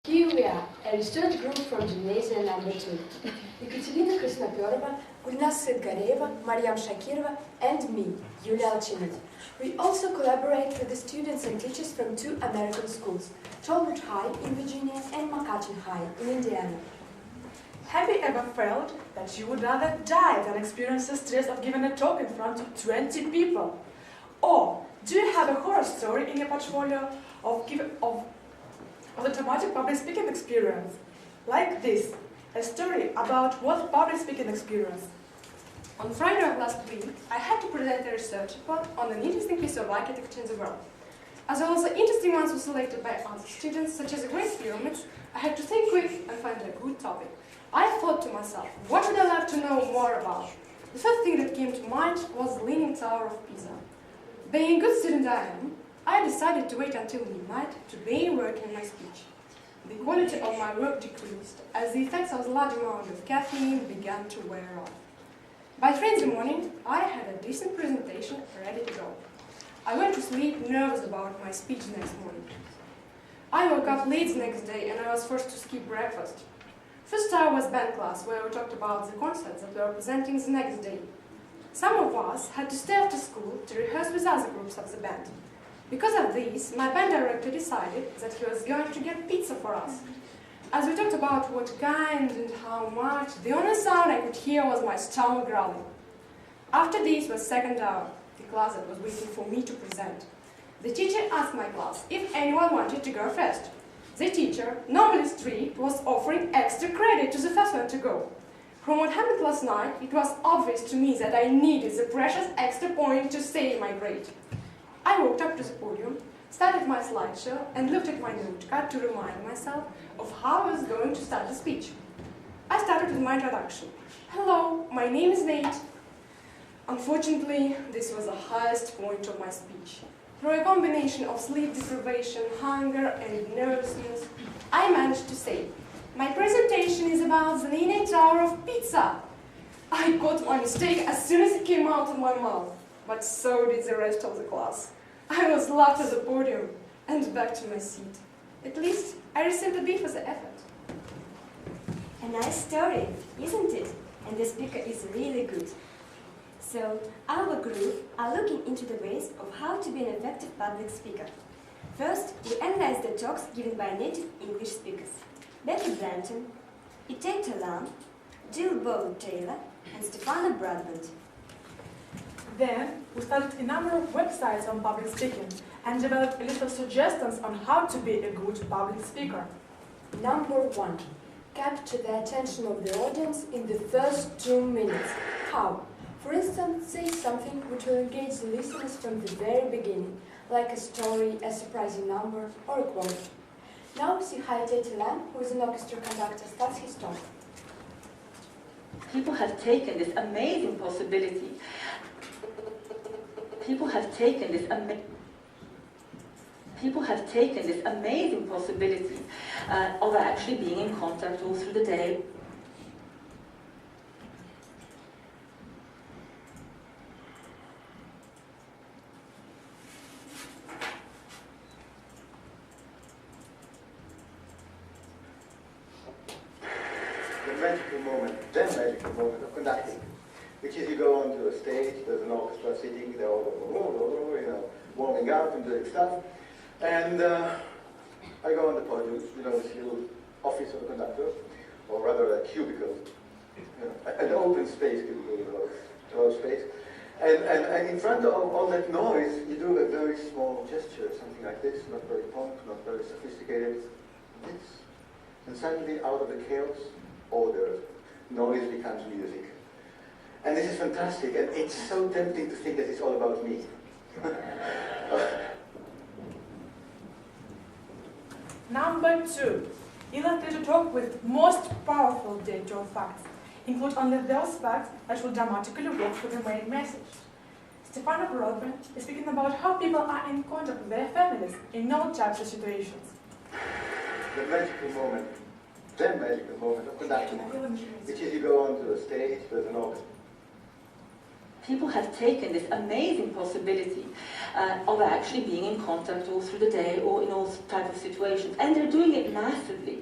Here we are, a student group from Gymnasium number 2. Ekaterina Krasnoperova, Gulnaz Sedgareva, Maryam Shakirova, and me, Yulia Alchinit. We also collaborate with the students and teachers from 2 American schools, Tolbridge High in Virginia and McCutcheon High in Indiana. Have you ever felt that you would rather die than experience the stress of giving a talk in front of 20 people? Or do you have a horror story in your portfolio of a traumatic public speaking experience? Like this, a story about what public speaking experience. On Friday of last week, I had to present a research report on an interesting piece of architecture in the world. As well as the interesting ones were selected by other students, such as the Great Pyramids, I had to think quick and find a good topic. I thought to myself, what would I like to know more about? The first thing that came to mind was the Leaning Tower of Pisa. Being a good student I am, I decided to wait until midnight to begin working on my speech. The quality of my work decreased, as the effects of the large amount of caffeine began to wear off. By 3 in the morning, I had a decent presentation ready to go. I went to sleep nervous about my speech next morning. I woke up late the next day and I was forced to skip breakfast. First hour was band class, where we talked about the concerts that we were presenting the next day. Some of us had to stay after school to rehearse with other groups of the band. Because of this, my band director decided that he was going to get pizza for us. As we talked about what kind and how much, the only sound I could hear was my stomach growling. After this was second hour, the class that was waiting for me to present. The teacher asked my class if anyone wanted to go first. The teacher, normally strict, was offering extra credit to the first one to go. From what happened last night, it was obvious to me that I needed the precious extra point to save my grade. I walked up to the podium, started my slideshow, and looked at my notepad to remind myself of how I was going to start the speech. I started with my introduction. Hello, my name is Nate. Unfortunately, this was the highest point of my speech. Through a combination of sleep deprivation, hunger, and nervousness, I managed to say, my presentation is about the Leaning Tower of Pisa. I caught my mistake as soon as it came out of my mouth, but so did the rest of the class. I was laughed at the podium and back to my seat. At least, I received a B for the effort. A nice story, isn't it? And the speaker is really good. So, our group are looking into the ways of how to be an effective public speaker. First, we analyze the talks given by native English speakers. Becky Blanton, Itay Talam, Jill Bowen-Taylor, and Stefano Broadbent. Then, we studied a number of websites on public speaking and developed a list of suggestions on how to be a good public speaker. Number 1. Capture the attention of the audience in the first 2 minutes. How? For instance, say something which will engage the listeners from the very beginning, like a story, a surprising number, or a quote. Now see how Itay Talam, who is an orchestra conductor, starts his talk. People have taken this amazing possibility. People have taken this amazing possibility of actually being in contact all through the day. The magical moment of conducting, which is you go onto a stage, there's an orchestra sitting, they're all warming up and doing stuff, and I go on the podium, this little office of the conductor, or rather a cubicle, an open space cubicle, 12 space, and in front of all that noise, you do a very small gesture, something like this, not very prompt, not very sophisticated, this, and suddenly out of the chaos, order. Noise becomes music. And this is fantastic, and it's so tempting to think that it's all about me. Number 2. Illustrate a talk with most powerful data or facts. Include only those facts that will dramatically work for the main message. Stefano Broadbent is speaking about how people are in contact with their families in all types of situations. The magical moment of conducting, which is you go onto a stage, there's an orchestra. People have taken this amazing possibility of actually being in contact all through the day or in all types of situations, and they're doing it massively.